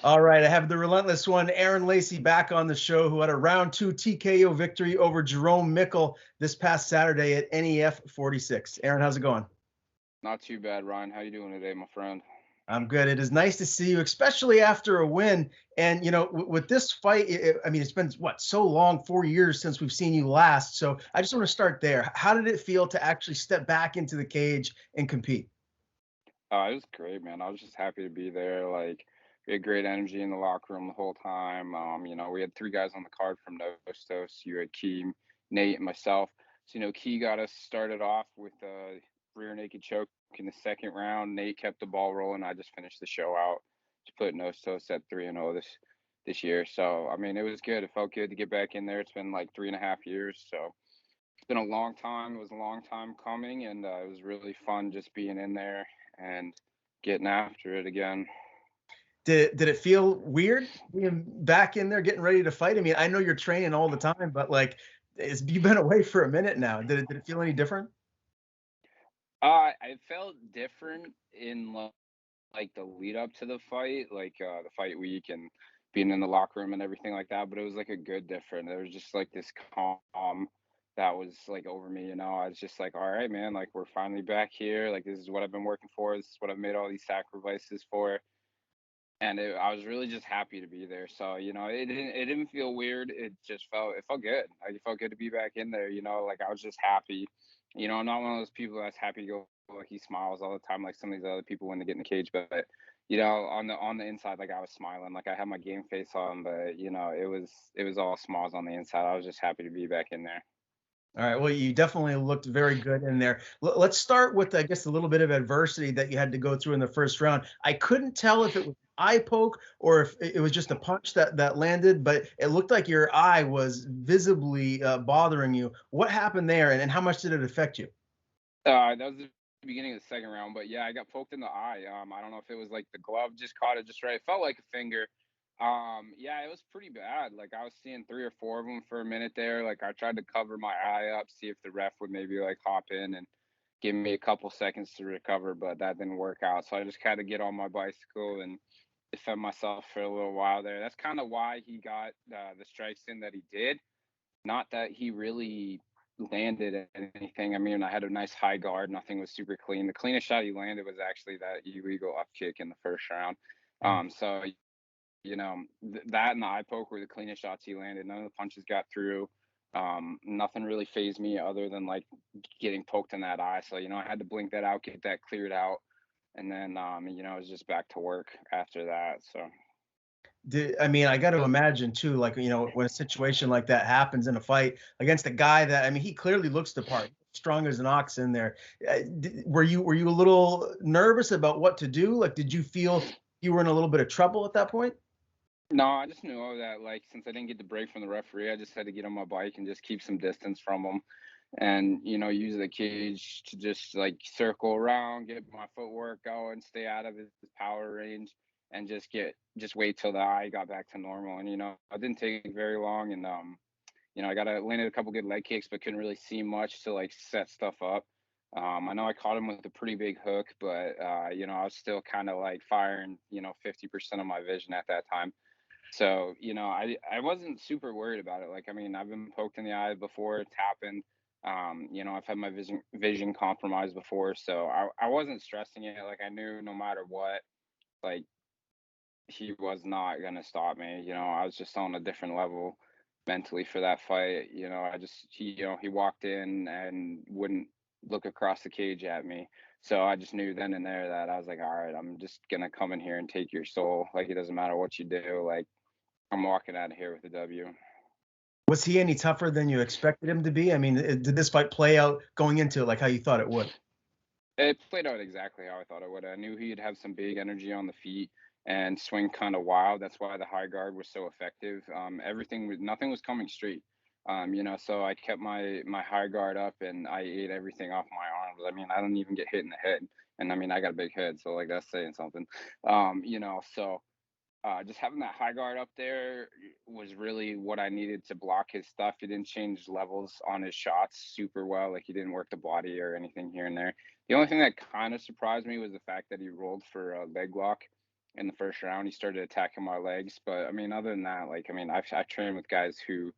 All right, I have the relentless one, Aaron Lacey, back on the show, who had a round two TKO victory over Jerome Mickle this past Saturday at NEF 46. Aaron, how's it going? Not too bad, Ryan. How you doing today, my friend? I'm good. It is nice to see you, especially after a win. And with this fight, I mean, it's been what so long, 4 years since we've seen you last. So I just want to start there. How did it feel to actually step back into the cage and compete? It was great, man. I was just happy to be there. Like, we had great energy in the locker room the whole time. We had three guys on the card from Nostos. You had Key, Nate, and myself. So, Key got us started off with a rear naked choke in the second round. Nate kept the ball rolling. I just finished the show out to put Nostos at 3-0 this year. So, I mean, it was good. It felt good to get back in there. It's been like 3.5 years. So, it's been a long time. It was a long time coming, and it was really fun just being in there and getting after it again. Did it feel weird being back in there getting ready to fight? I mean, I know you're training all the time, but like you've been away for a minute now. Did it feel any different? I felt different in like the lead up to the fight, like the fight week and being in the locker room and everything like that. But it was like a good different. There was just like this calm that was like over me. I was just like, all right, man, like we're finally back here. Like this is what I've been working for. This is what I've made all these sacrifices for. And I was really just happy to be there. So it didn't feel weird. It felt good. Like it felt good to be back in there. Like I was just happy. I'm not one of those people that's happy to go lucky smiles all the time like some of these other people when they get in the cage. But on the inside, like I was smiling, like I had my game face on. But it was all smiles on the inside. I was just happy to be back in there. All right. Well, you definitely looked very good in there. Let's start with, I guess, a little bit of adversity that you had to go through in the first round. I couldn't tell if it was eye poke or if it was just a punch that landed, but it looked like your eye was visibly bothering you. What happened there, and how much did it affect you? That was the beginning of the second round, but yeah, I got poked in the eye. I don't know if it was like the glove just caught it just right. It felt like a finger. Yeah, it was pretty bad. Like I was seeing three or four of them for a minute there. Like I tried to cover my eye up, see if the ref would maybe like hop in and give me a couple seconds to recover, but that didn't work out. So I just had to get on my bicycle and defend myself for a little while there. That's kind of why he got the strikes in that he did. Not that he really landed anything. I mean, I had a nice high guard. Nothing was super clean. The cleanest shot he landed was actually that illegal up kick in the first round. So that and the eye poke were the cleanest shots he landed. None of the punches got through. Nothing really phased me other than like getting poked in that eye. So I had to blink that out, get that cleared out, and then I was just back to work after that. So. I mean, I got to imagine too, like, when a situation like that happens in a fight against a guy that, I mean, he clearly looks the part, strong as an ox in there. Were you a little nervous about what to do? Like, did you feel you were in a little bit of trouble at that point? No, I just knew that like since I didn't get the break from the referee, I just had to get on my bike and just keep some distance from him, and use the cage to just like circle around, get my footwork going, stay out of his power range, and just wait till the eye got back to normal. And it didn't take very long, and I got landed a couple good leg kicks, but couldn't really see much to like set stuff up. I know I caught him with a pretty big hook, but I was still kind of like firing 50% of my vision at that time. So, I wasn't super worried about it. Like, I mean, I've been poked in the eye before, it's happened. I've had my vision compromised before, so I wasn't stressing it. Like I knew no matter what, like he was not gonna stop me. I was just on a different level mentally for that fight. I just he walked in and wouldn't look across the cage at me. So I just knew then and there that I was like, all right, I'm just gonna come in here and take your soul. Like it doesn't matter what you do. Like I'm walking out of here with a W. Was he any tougher than you expected him to be? I mean, did this fight play out going into it like how you thought it would? It played out exactly how I thought it would. I knew he'd have some big energy on the feet and swing kind of wild. That's why the high guard was so effective. Nothing was coming straight. So I kept my high guard up and I ate everything off my arms. I mean, I don't even get hit in the head, and I mean, I got a big head, so like that's saying something. So just having that high guard up there was really what I needed to block his stuff. He didn't change levels on his shots super well. Like he didn't work the body or anything here and there. The only thing that kind of surprised me was the fact that he rolled for a leg lock. in the first round. He started attacking my legs, but I mean, other than that, like I mean, I've trained with guys who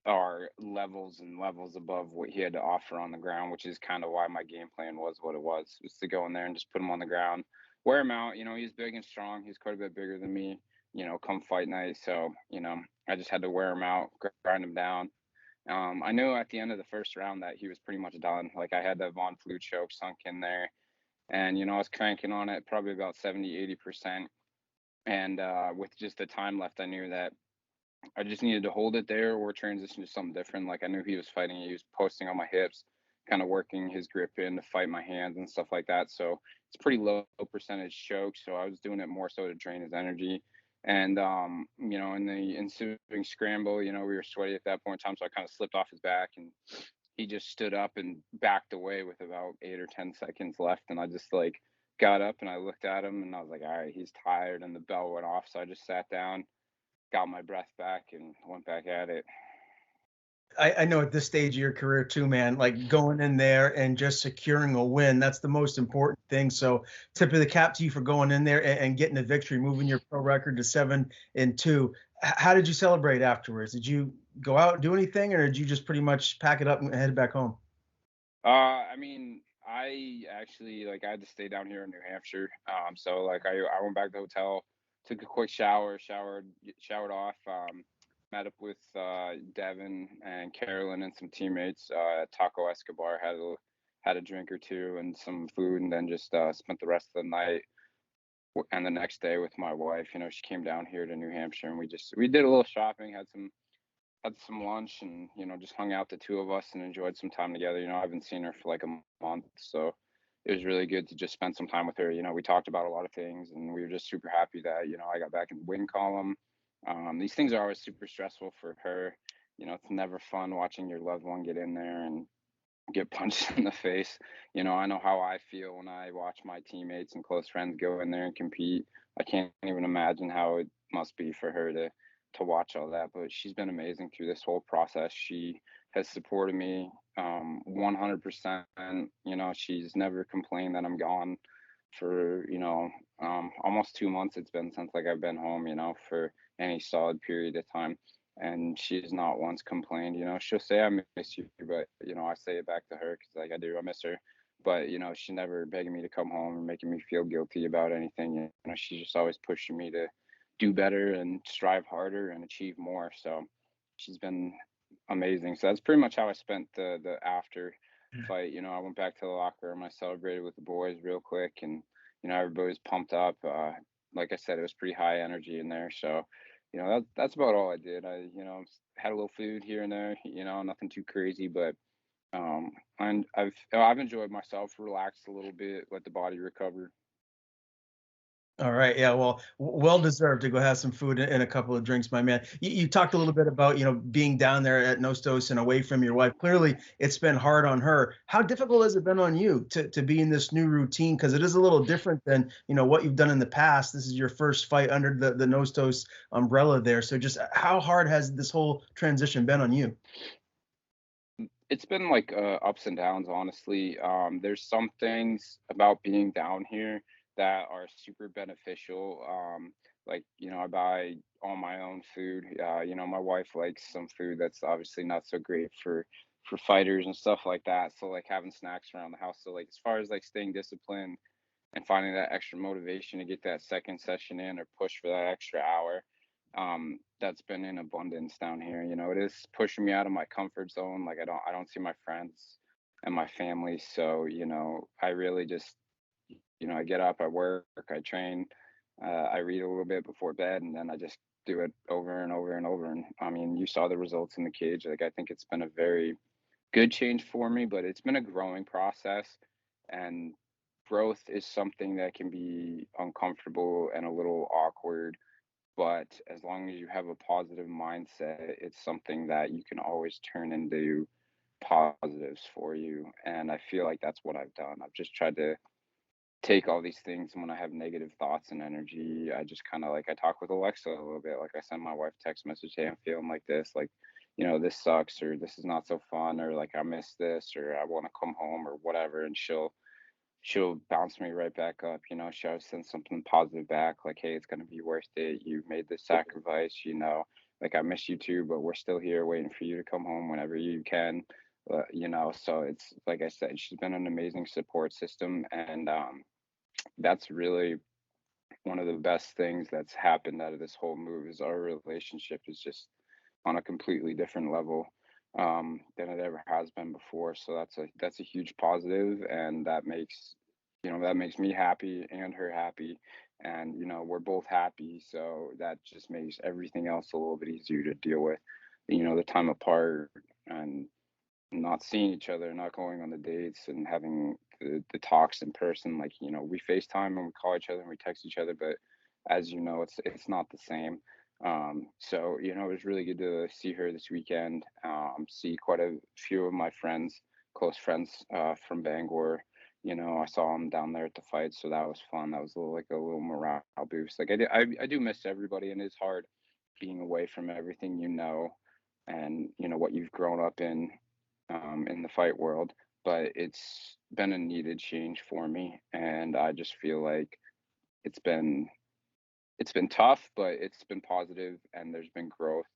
are levels and levels above what he had to offer on the ground, which is kind of why my game plan was what it was to go in there and just put him on the ground, wear him out. You know, he's big and strong. He's quite a bit bigger than me. You know, come fight night. So you know, I just had to wear him out, grind him down. I knew at the end of the first round that he was pretty much done. Like I had the Von Flue choke sunk in there, and you know I was cranking on it probably about 70, 80%. And with just the time left, I knew that I just needed to hold it there or transition to something different. Like I knew he was fighting, he was posting on my hips, kind of working his grip in to fight my hands and stuff like that. So it's pretty low percentage choke. So I was doing it more so to drain his energy. And you know, in the ensuing scramble, you know, we were sweaty at that point in time, so I kind of slipped off his back and he just stood up and backed away with about 8 or 10 seconds left. And I just like got up and I looked at him and I was like, all right, he's tired. And the bell went off. So I just sat down, got my breath back, and went back at it. I know at this stage of your career too, man, like going in there and just securing a win, that's the most important thing. So tip of the cap to you for going in there and getting a victory, moving your pro record to 7-2. How did you celebrate afterwards? Did you go out and do anything, or did you just pretty much pack it up and head back home? I mean, I actually like I had to stay down here in New Hampshire. So like I went back to the hotel, took a quick shower, showered off, met up with Devin and Carolyn and some teammates at Taco Escobar, had a drink or two and some food, and then just spent the rest of the night and the next day with my wife. You know, she came down here to New Hampshire and we did a little shopping, had some lunch, and you know just hung out the two of us and enjoyed some time together. You know, I haven't seen her for like a month, so it was really good to just spend some time with her. You know, we talked about a lot of things, and we were just super happy that you know I got back in the win column. These things are always super stressful for her. You know, it's never fun watching your loved one get in there and get punched in the face. You know, I know how I feel when I watch my teammates and close friends go in there and compete. I can't even imagine how it must be for her to watch all that. But she's been amazing through this whole process. She has supported me 100%. You know, she's never complained that I'm gone for almost 2 months. It's been since like I've been home. You know, for any solid period of time, and she's not once complained. You know, she'll say I miss you, but you know I say it back to her because like I do, I miss her. But you know, she never begging me to come home or making me feel guilty about anything. You know, she's just always pushing me to do better and strive harder and achieve more. So she's been amazing. So that's pretty much how I spent the after fight. You know, I went back to the locker room, I celebrated with the boys real quick, and you know everybody was pumped up. Like I said, it was pretty high energy in there. So you know that's about all I did. I had a little food here and there. You know, nothing too crazy, but and I've enjoyed myself, relaxed a little bit, let the body recover. All right. Yeah. Well, well deserved to go have some food and a couple of drinks, my man. You talked a little bit about, being down there at Nostos and away from your wife. Clearly, it's been hard on her. How difficult has it been on you to be in this new routine? Because it is a little different than, what you've done in the past. This is your first fight under the Nostos umbrella there. So just how hard has this whole transition been on you? It's been like ups and downs, honestly. There's some things about being down here that are super beneficial. Like, you know, I buy all my own food. You know, my wife likes some food that's obviously not so great for fighters and stuff like that. So like having snacks around the house. So like as far as like staying disciplined and finding that extra motivation to get that second session in or push for that extra hour, that's been in abundance down here. You know, it is pushing me out of my comfort zone. Like I don't see my friends and my family. So, you know, I really just, you know, I get up, I work, I train, I read a little bit before bed, and then I just do it over and over and over. And I mean, you saw the results in the cage. Like I think it's been a very good change for me, but it's been a growing process. And growth is something that can be uncomfortable and a little awkward, but as long as you have a positive mindset, it's something that you can always turn into positives for you. And I feel like that's what I've done. I've just tried to take all these things, and when I have negative thoughts and energy, I just kind of like I talk with Alexa a little bit. Like I send my wife text message, "Hey, I'm feeling like this. Like, you know, this sucks, or this is not so fun, or like I miss this, or I want to come home, or whatever." And she'll bounce me right back up. She'll send something positive back, like, "Hey, it's gonna be worth it. You made this sacrifice. Like, I miss you too, but we're still here waiting for you to come home whenever you can." So it's like I said, she's been an amazing support system, and that's really one of the best things that's happened out of this whole move is our relationship is just on a completely different level than it ever has been before. So that's a huge positive, and that makes me happy and her happy, and we're both happy. So that just makes everything else a little bit easier to deal with. The time apart and not seeing each other, not going on the dates and having the talks in person. Like, we FaceTime and we call each other and we text each other, but as you know, it's not the same. So it was really good to see her this weekend. See quite a few of my friends, close friends from Bangor. I saw them down there at the fight, so that was fun. That was a little morale boost. Like I do miss everybody, and it's hard being away from everything and what you've grown up in the fight world, but it's been a needed change for me, and I just feel like it's been it's been tough, but it's been positive, and there's been growth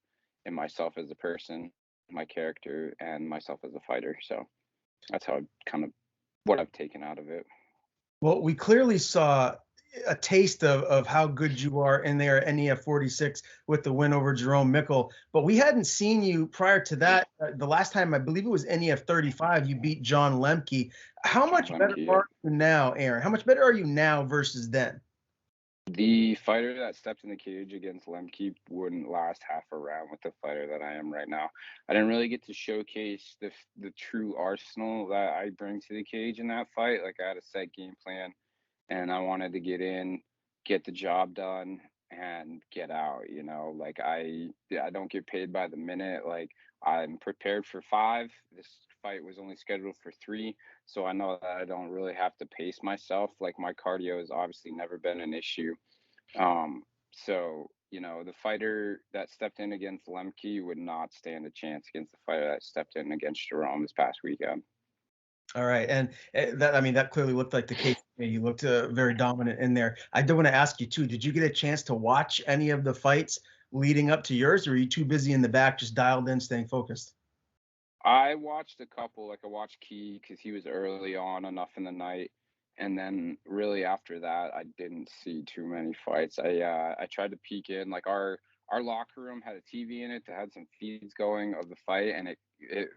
in myself as a person, my character, and myself as a fighter. So that's how kind of what I've taken out of it. Well, we clearly saw a taste of how good you are in there at NEF 46 with the win over Jerome Mickle, but we hadn't seen you prior to that. The last time, I believe it was NEF 35, you beat John Lemke. How John much better Lemke, yep. are you now, Aaron? How much better are you now versus then? The fighter that stepped in the cage against Lemke wouldn't last half a round with the fighter that I am right now. I didn't really get to showcase the true arsenal that I bring to the cage in that fight. Like, I had a set game plan, and I wanted to get in, get the job done, and get out. Like, I don't get paid by the minute. Like, I'm prepared for 5. This fight was only scheduled for 3, so I know that I don't really have to pace myself. Like, my cardio has obviously never been an issue. So the fighter that stepped in against Lemke would not stand a chance against the fighter that stepped in against Jerome this past weekend. All right, and that, I mean, that clearly looked like the case to me. You looked very dominant in there. I do want to ask you too. Did you get a chance to watch any of the fights leading up to yours, or were you too busy in the back, just dialed in, staying focused? I watched a couple, like I watched Key because he was early on enough in the night, and then really after that, I didn't see too many fights. I tried to peek in, like our locker room had a TV in it that had some feeds going of the fight, and it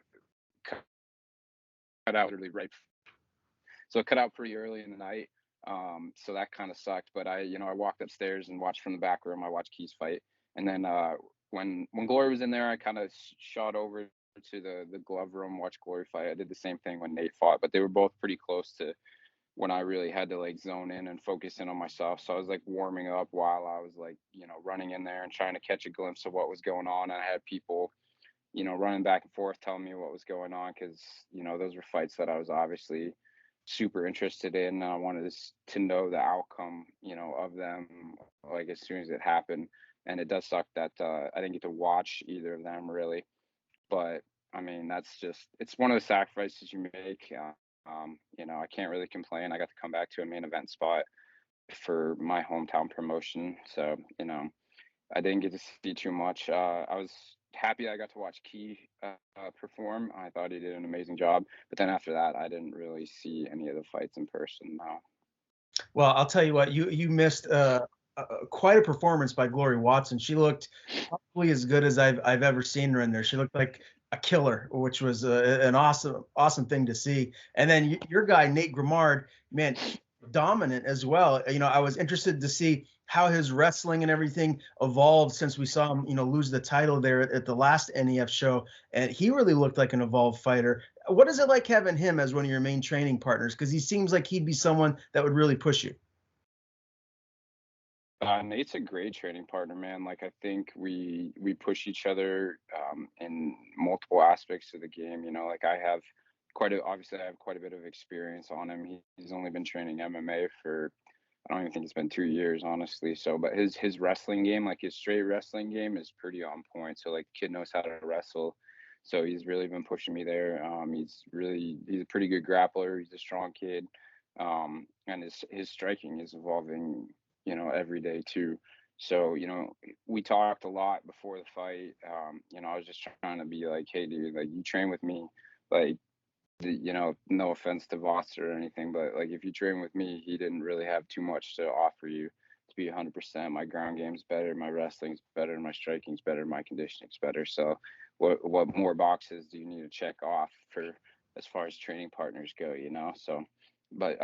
cut out literally right, so it cut out pretty early in the night. So that kind of sucked. But I walked upstairs and watched from the back room. I watched Key's fight, and then when Glory was in there, I kind of shot over to the glove room, watch Glory fight. I did the same thing when Nate fought, but they were both pretty close to when I really had to like zone in and focus in on myself. So I was like warming up while I was like running in there and trying to catch a glimpse of what was going on. And I had people running back and forth telling me what was going on because those were fights that I was obviously super interested in. I wanted to know the outcome of them like as soon as it happened. And it does suck that I didn't get to watch either of them really, but I mean that's just it's one of the sacrifices you make. I can't really complain. I got to come back to a main event spot for my hometown promotion, so I didn't get to see too much. I was happy I got to watch Key perform. I thought he did an amazing job. But then after that, I didn't really see any of the fights in person. No. Well, I'll tell you what, you missed quite a performance by Glory Watson. She looked probably as good as I've ever seen her in there. She looked like a killer, which was an awesome thing to see. And then your guy Nate Grimard, man, dominant as well. I was interested to see how his wrestling and everything evolved since we saw him, lose the title there at the last NEF show, and he really looked like an evolved fighter. What is it like having him as one of your main training partners? Because he seems like he'd be someone that would really push you. Nate's a great training partner, man. Like I think we push each other in multiple aspects of the game. Like obviously I have quite a bit of experience on him. He's only been training MMA for I don't even think it's been 2 years, honestly. So, but his wrestling game, like his straight wrestling game, is pretty on point. So, like, kid knows how to wrestle. So he's really been pushing me there. He's a pretty good grappler. He's a strong kid. And his striking is evolving, every day too. So, we talked a lot before the fight. I was just trying to be like, hey, dude, like you train with me, like no offense to Voss or anything, but like if you train with me, he didn't really have too much to offer you to be 100%. My ground game's better, my wrestling's better, my striking's better, my conditioning's better. So, what more boxes do you need to check off for as far as training partners go? So, but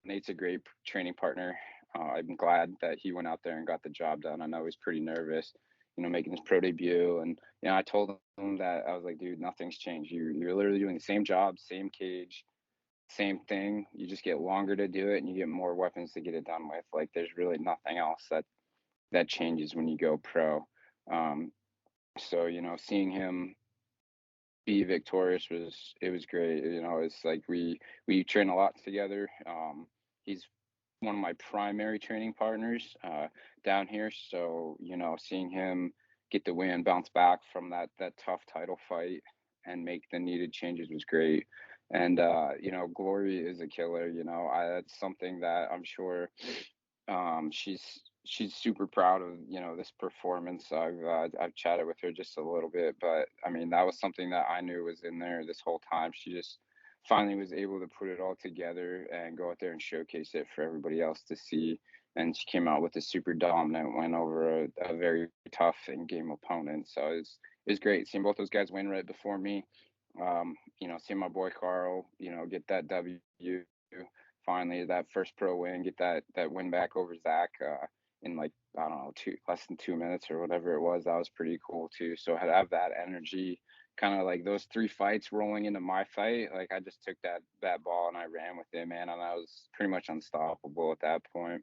Nate's a great training partner. I'm glad that he went out there and got the job done. I know he's pretty nervous, making his pro debut, and I told him that I was like, dude, nothing's changed. You're literally doing the same job, same cage, same thing. You just get longer to do it, and you get more weapons to get it done with. Like, there's really nothing else that changes when you go pro. Um, so seeing him be victorious was great. It's like we train a lot together. He's one of my primary training partners down here. So seeing him get the win, bounce back from that tough title fight, and make the needed changes was great. And Glory is a killer. That's something that I'm sure she's super proud of. This performance. I've chatted with her just a little bit, but I mean that was something that I knew was in there this whole time. She just finally was able to put it all together and go out there and showcase it for everybody else to see. And she came out with a super dominant win over a very tough in game opponent. So it's great seeing both those guys win right before me. Seeing my boy Carl, get that W finally, that first pro win, get that win back over Zach in like I don't know, less than 2 minutes or whatever it was. That was pretty cool too. So I have that energy, kind of like those three fights rolling into my fight. Like I just took that ball and I ran with it, man, and I was pretty much unstoppable at that point.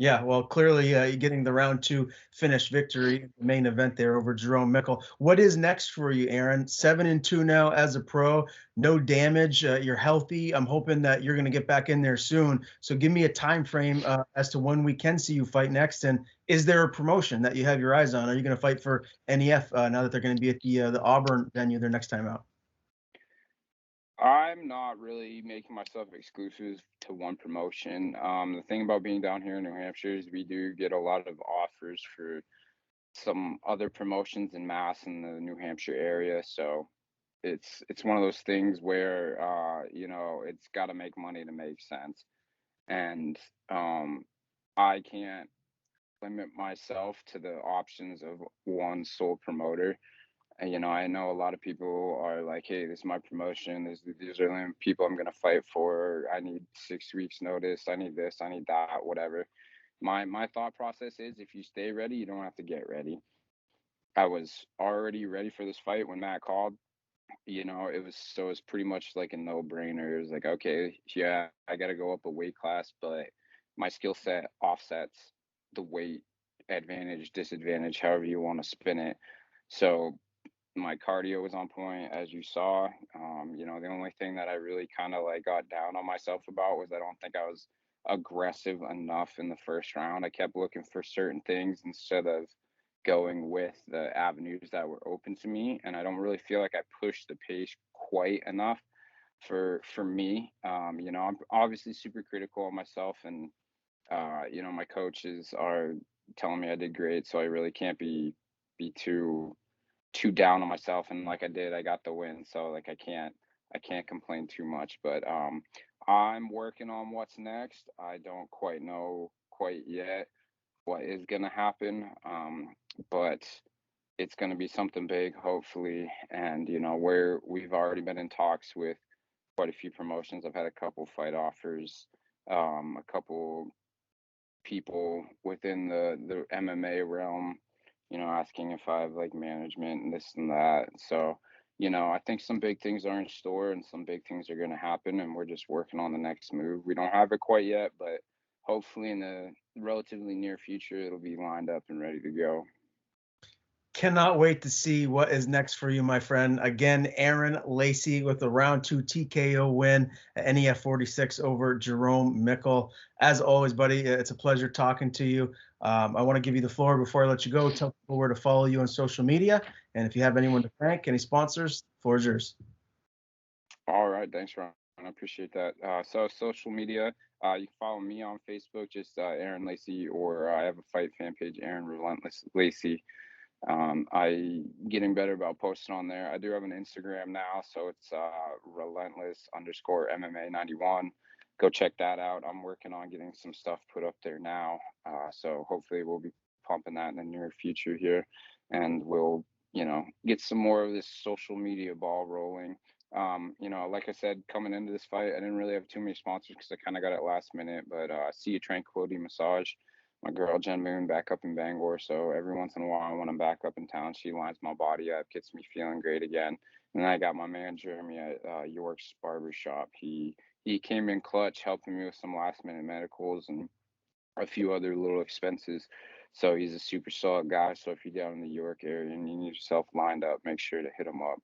Yeah, well, clearly you're getting the round two finish victory in the main event there over Jerome Mickle. What is next for you, Aaron? 7-2 now as a pro, no damage. You're healthy. I'm hoping that you're going to get back in there soon. So give me a time frame as to when we can see you fight next. And is there a promotion that you have your eyes on? Are you going to fight for NEF now that they're going to be at the Auburn venue their next time out? I'm not really making myself exclusive to one promotion. The thing about being down here in New Hampshire is we do get a lot of offers for some other promotions in Mass in the New Hampshire area. So it's one of those things where it's got to make money to make sense, and I can't limit myself to the options of one sole promoter. And I know a lot of people are like, hey, this is my promotion. These are the people I'm gonna fight for. I need 6 weeks notice. I need this. I need that. Whatever. My thought process is, if you stay ready, you don't have to get ready. I was already ready for this fight when Matt called. It was pretty much like a no brainer. It was like, okay, yeah, I got to go up a weight class, but my skill set offsets the weight advantage, disadvantage, however you want to spin it. So my cardio was on point, as you saw. The only thing that I really kind of like got down on myself about was I don't think I was aggressive enough in the first round. I kept looking for certain things instead of going with the avenues that were open to me, and I don't really feel like I pushed the pace quite enough for me. I'm obviously super critical of myself, and my coaches are telling me I did great, so I really can't be too down on myself. And like I got the win, so like I can't complain too much. But I'm working on what's next. I don't quite know quite yet what is going to happen, but it's going to be something big, hopefully. And where we've already been in talks with quite a few promotions. I've had a couple fight offers, a couple people within the MMA realm, asking if I have like management and this and that. So, I think some big things are in store and some big things are going to happen, and we're just working on the next move. We don't have it quite yet, but hopefully in the relatively near future, it'll be lined up and ready to go. Cannot wait to see what is next for you, my friend. Again, Aaron Lacey with the round two TKO win at NEF 46 over Jerome Mickle. As always, buddy, it's a pleasure talking to you. I want to give you the floor before I let you go. Tell people where to follow you on social media. And if you have anyone to thank, any sponsors, the floor is yours. All right. Thanks, Ron. I appreciate that. So social media, you can follow me on Facebook, just Aaron Lacey, or I have a fight fan page, Aaron Relentless Lacey. I getting better about posting on there. I do have an Instagram now, so it's relentless underscore MMA 91. Go check that out. I'm working on getting some stuff put up there now. So hopefully we'll be pumping that in the near future here, and we'll get some more of this social media ball rolling. Like I said, coming into this fight, I didn't really have too many sponsors because I kind of got it last minute. But See You Tranquility Massage, my girl Jen Moon back up in Bangor. So every once in a while, when I'm back up in town, she lines my body up, gets me feeling great again. And then I got my man Jeremy at York's Barber Shop. He came in clutch, helping me with some last minute medicals and a few other little expenses. So he's a super solid guy. So if you're down in the York area and you need yourself lined up, make sure to hit him up.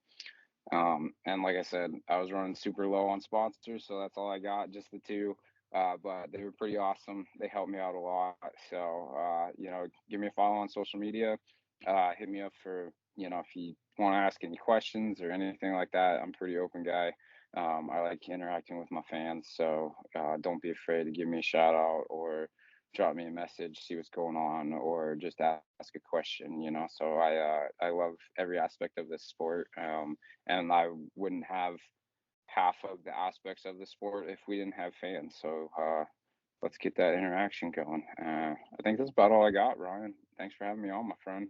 And like I said, I was running super low on sponsors, so that's all I got, just the two. But they were pretty awesome. They helped me out a lot. So, give me a follow on social media. Hit me up for, if you want to ask any questions or anything like that. I'm a pretty open guy. I like interacting with my fans. So don't be afraid to give me a shout out or drop me a message, see what's going on, or just ask a question. So I love every aspect of this sport. And I wouldn't have half of the aspects of the sport if we didn't have fans. So let's get that interaction going. I think that's about all I got, Ryan. Thanks for having me on, my friend.